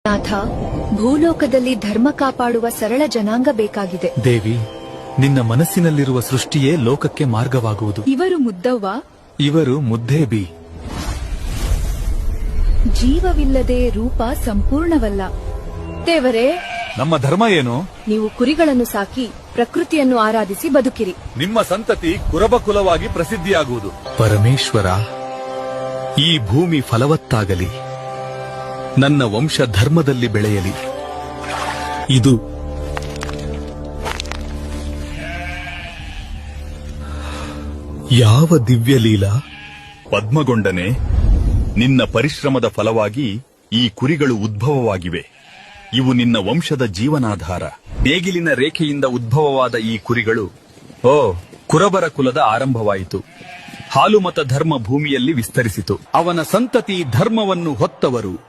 ನಾಥ, ಭೂಲೋಕದಲ್ಲಿ ಧರ್ಮ ಕಾಪಾಡುವ ಸರಳ ಜನಾಂಗ ಬೇಕಾಗಿದೆ. ದೇವಿ, ನಿನ್ನ ಮನಸ್ಸಿನಲ್ಲಿರುವ ಸೃಷ್ಟಿಯೇ ಲೋಕಕ್ಕೆ ಮಾರ್ಗವಾಗುವುದು. ಇವರು ಮುದ್ದವ್ವ, ಇವರು ಮುದ್ದೇಬಿ. ಜೀವವಿಲ್ಲದೆ ರೂಪ ಸಂಪೂರ್ಣವಲ್ಲ. ದೇವರೇ, ನಮ್ಮ ಧರ್ಮ ಏನು? ನೀವು ಕುರಿಗಳನ್ನು ಸಾಕಿ ಪ್ರಕೃತಿಯನ್ನು ಆರಾಧಿಸಿ ಬದುಕಿರಿ. ನಿಮ್ಮ ಸಂತತಿ ಕುರಬಕುಲವಾಗಿ ಪ್ರಸಿದ್ಧಿಯಾಗುವುದು. ಪರಮೇಶ್ವರ, ಈ ಭೂಮಿ ಫಲವತ್ತಾಗಲಿ, ನನ್ನ ವಂಶ ಧರ್ಮದಲ್ಲಿ ಬೆಳೆಯಲಿ. ಇದು ಯಾವ ದಿವ್ಯ ಲೀಲಾ? ಪದ್ಮಗೊಂಡನೆ, ನಿನ್ನ ಪರಿಶ್ರಮದ ಫಲವಾಗಿ ಈ ಕುರಿಗಳು ಉದ್ಭವವಾಗಿವೆ. ಇವು ನಿನ್ನ ವಂಶದ ಜೀವನಾಧಾರ. ನೇಗಿಲಿನ ರೇಖೆಯಿಂದ ಉದ್ಭವವಾದ ಈ ಕುರಿಗಳು ಕುರಬರ ಕುಲದ ಆರಂಭವಾಯಿತು. ಹಾಲುಮತ ಧರ್ಮ ಭೂಮಿಯಲ್ಲಿ ವಿಸ್ತರಿಸಿತು. ಅವನ ಸಂತತಿ ಧರ್ಮವನ್ನು ಹೊತ್ತವರು.